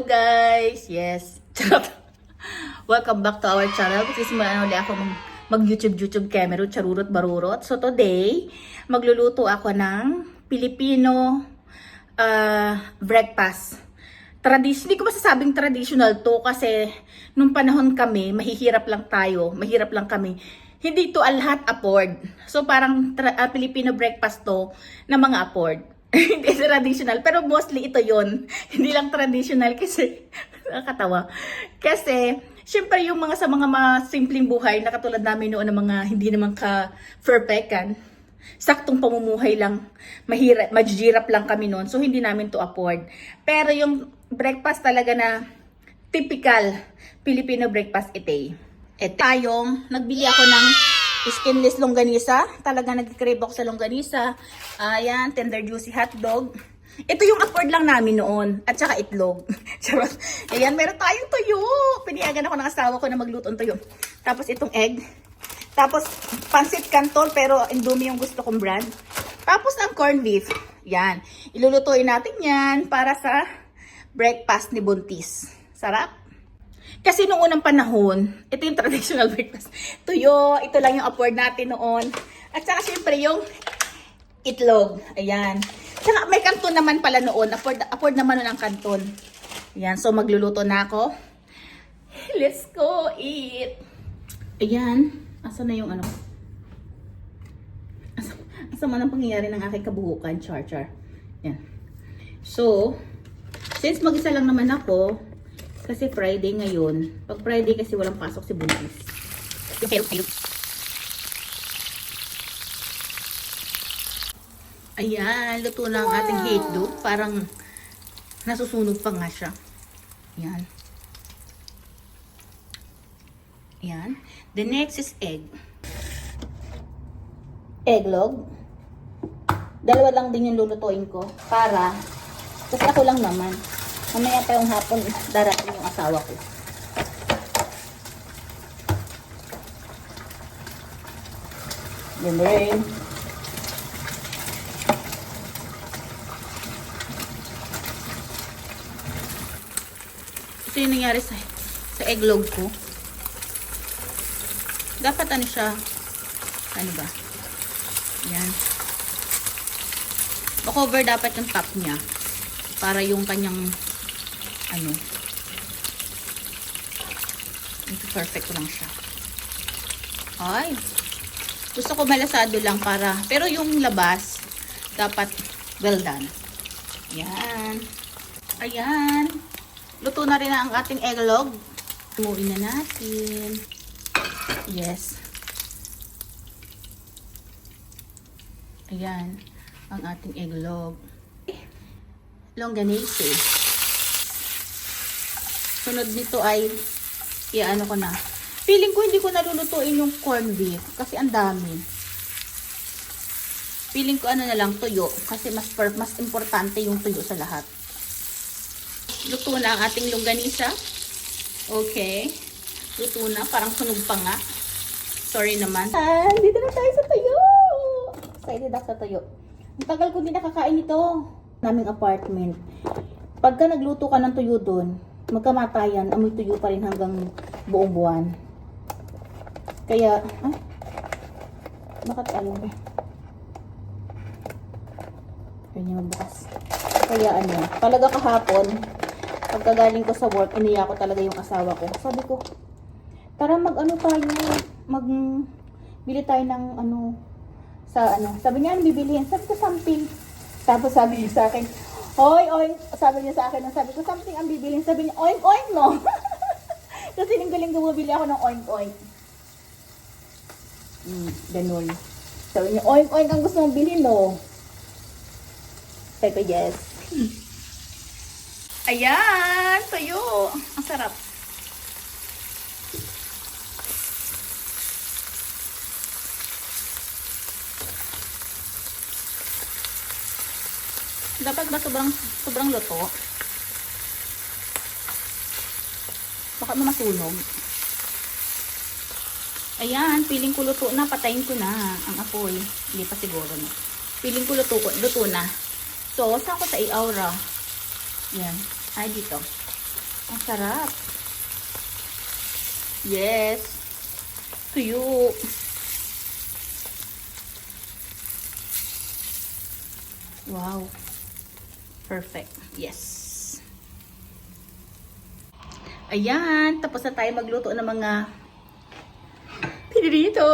guys! Yes! Charot! Welcome back to our channel. Kasi simula ulit ako mag-YouTube camera, charurot barurot. So today, magluluto ako ng Filipino breakfast. Hindi ko masasabing traditional to kasi nung panahon kami, mahirap lang kami. Hindi to lahat afford. So parang Filipino breakfast to na mga afford. Hindi traditional, pero mostly ito yon. Hindi lang traditional kasi nakakatawa. Kasi syempre yung sa mga simpleng buhay na katulad namin noon ng mga hindi naman ka-perfectan, saktong pamumuhay lang, mahirap lang kami noon. So hindi namin to afford. Pero yung breakfast talaga na typical Filipino breakfast ito. Tayong nagbili ako ng skinless longganisa. Talaga nag-crave ako sa longganisa. Ayan, tender juicy hotdog. Ito yung afford lang namin noon. At saka itlog. Ayan, meron tayong tuyo. Piniyagan ako ng asawa ko na magluto ng tuyo. Tapos itong egg. Tapos pancit canton pero Indomie yung gusto kong brand. Tapos ang corned beef. Yan. Ilulutuin natin yan para sa breakfast ni Buntis. Sarap. Kasi noong unang panahon, ito yung traditional breakfast. Tuyo, ito lang yung afford natin noon. At saka syempre yung itlog. Ayan. Saka may kanton naman pala noon. Afford naman noon ang kanton. Ayan. So magluluto na ako. Let's go eat. Ayan. Asa na yung ano? Asa man ang pangyayari ng aking kabuhukan? Char. Ayan. So, since mag-isa lang naman ako, kasi Friday ngayon. Pag Friday kasi walang pasok si Buntis. Ayan, luto na ang ating hotdog. Parang nasusunog pa nga siya. Ayan. Ayan. The next is egg. Egglog. Dalawa lang din yung lulutuin ko. Kasi ako lang naman. Mamaya pa yung hapon, darating yung asawa ko. Then, ito yung nangyari sa egglog ko. Dapat ano siya? Ano ba? Yan. Makover dapat yung top niya. Para yung kanyang perfect lang siya. Ay, gusto ko malasado lang pero yung labas dapat well done. Yan. Ayan. Luto na rin ang ating egglog. Umuin na natin. Yes. Ayan. Ang ating egglog. Longganisa. Sunod nito ay iano ko na. Feeling ko hindi ko nalulutuin yung corned beef kasi ang dami. Feeling ko na lang tuyo kasi mas importante yung tuyo sa lahat. Luto na ang ating longganisa. Okay. Luto na, parang sunog pa nga. Sorry naman. Dito na tayo sa tuyo. Excited ako sa tuyo. Ang tagal ko din nakakain ito. Naming apartment. Pagka nagluto ka ng tuyo doon, magkamatayan, amoy tuyo pa rin hanggang buong buwan. Kaya, bakit alam ba? Kaya niya magbukas. Kaya talaga kahapon, pagkagaling ko sa work, iniya ko talaga yung asawa ko. Sabi ko, tara bili tayo ng sabi niya, bibilihin. Sabi ko, something. Tapos sabi niya sa akin, oy, sabi niya sa akin, sabi ko, something ang bibilin. Sabi niya, oink, no? Kasi linggo-linggo bumili ako ng oink. Ganun. Sabi niya, oink, ang gusto mong bilhin, no? Sabi ko, yes. Ayan, tuyo. Ang sarap. Dapat ba sobrang luto? Baka masunog. Ayan, feeling ko luto na. Patayin ko na ang apoy. Hindi pa siguro na. Feeling ko luto na. So, saan ko sa i-aura? Yan. Ay, dito. Ang sarap. Yes. Tuyo. Wow. Perfect. Yes. Ayan. Tapos na tayo magluto ng mga pinirito.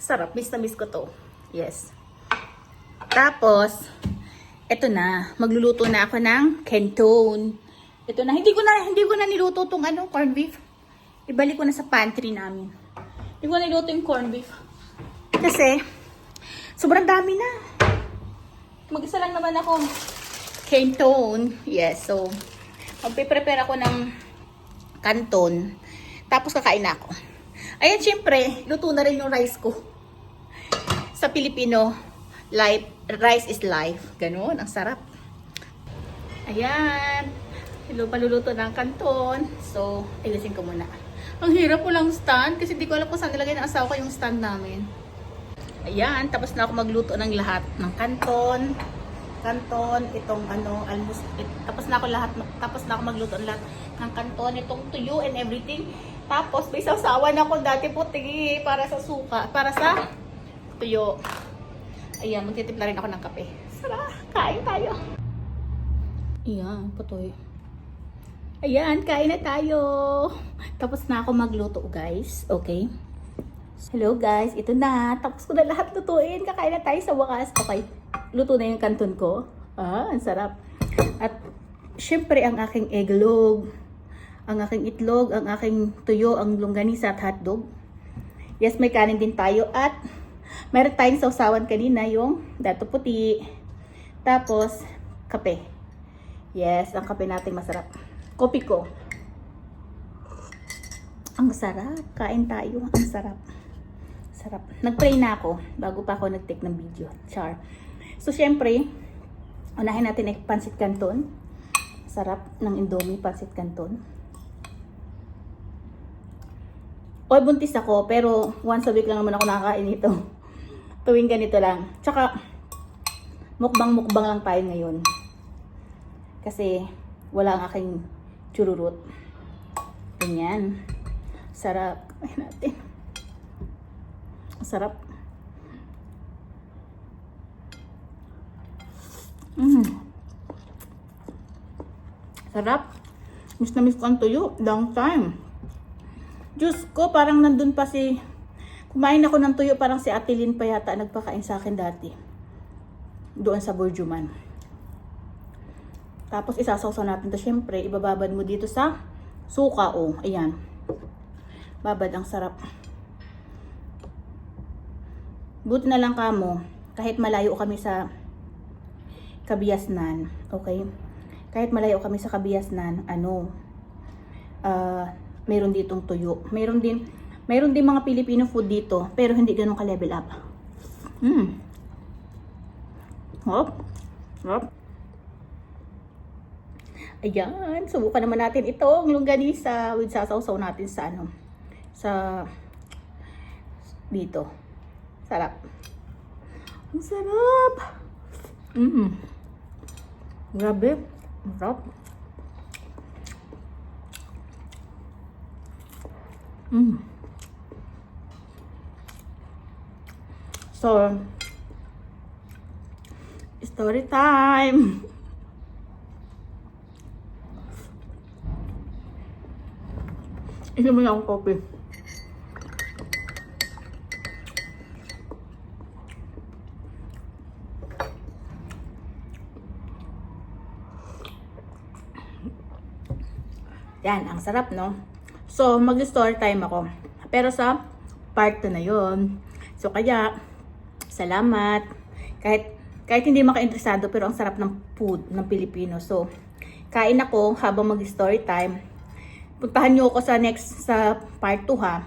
Sarap. Miss na miss ko to. Yes. Tapos, eto na. Magluluto na ako ng Canton. Ito na. Hindi ko na niluto tong corned beef. Ibalik ko na sa pantry namin. Hindi ko na niluto yung corned beef. Kasi, sobrang dami na. Mag-isa lang naman ako. Canton. Yes. So, magpe-prepare ako ng canton. Tapos kakain na ako. Ayan, syempre, luto na rin yung rice ko. Sa Pilipino, rice is life. Ganun, ang sarap. Ayan. Paluluto ng canton. So, ilisin ko muna. Ang hirap po lang stand kasi di ko alam kung saan nilagay ng asawa ko yung stand namin. Ayan, tapos na ako magluto ng lahat ng canton. Itong tapos na ako magluto ng lahat ng canton, itong tuyo and everything. Tapos may sausawan ako dati puti para sa suka, para sa tuyo. Ayan, magtitimpla rin ako ng kape. Sarap, kain tayo. Ayan, putoy. Ayan, kain na tayo. Tapos na ako magluto, guys. Okay. Hello guys, ito na. Tapos ko na lahat lutuin. Kakain na tayo sa wakas. Okay, luto na yung canton ko. Ang sarap. At syempre ang aking eglog, ang aking itlog, ang aking tuyo, ang longganisa at hotdog. Yes, may kanin din tayo. At meron tayong sausawan kanina, yung dato puti. Tapos, kape. Yes, ang kape natin masarap. Kopi ko. Ang sarap. Kain tayo. Ang sarap. Sarap. Nag-pray na ako bago pa ako nag-take ng video. Char. So, syempre, unahin natin ay pancit canton. Sarap ng Indomie pancit canton. Oy, buntis ako, pero once a week lang naman ako nakakain ito. Tuwing ganito lang. Tsaka, mukbang lang tayo ngayon. Kasi, wala ang aking chururut. Ganyan. Sarap. Kain natin. Sarap. Sarap. Miss na miss ko ang tuyo. Long time. Diyos ko, parang nandun pa si... Kumain ako ng tuyo, parang si Ate Lynn pa yata nagpakain sa akin dati. Doon sa Burjuman. Tapos isasawsaw natin to. Syempre, ibababad mo dito sa suka. Oh, ayan. Babad, ang sarap. Buti na lang kamo, kahit malayo kami sa Kabiasnan, okay? Kahit malayo kami sa Kabiasnan, meron ditong tuyo. Meron din mga Filipino food dito, pero hindi ganun ka-level up. Hop. Hop. Ayan, subukan naman natin itong longganisa with sasawsaw natin sa sa dito. Sarap. Ang sarap. Grabe. Sarap. So, story time. Inumin akong coffee. Yan, ang sarap, no? So, mag-story time ako. Pero sa part 2 na yon. So, kaya, salamat. Kahit hindi maka-interesado, pero ang sarap ng food ng Pilipino. So, kain ako habang mag-story time. Puntahan nyo ako sa part 2, ha?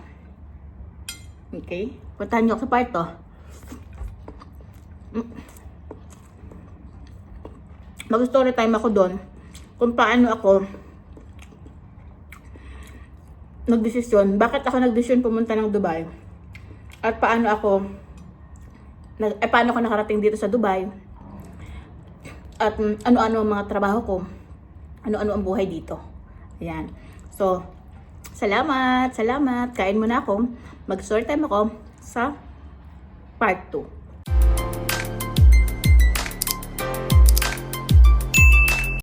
Okay? Puntahan nyo ako sa part 2. Mag-story time ako doon. Kung paano ako nagdesisyon. Bakit ako nagdesisyon pumunta ng Dubai? At paano ako nakarating dito sa Dubai? at ano-ano ang mga trabaho ko, ano-ano ang buhay dito. Ayan. So, salamat. Kain muna ako. Mag-story time ako sa part 2.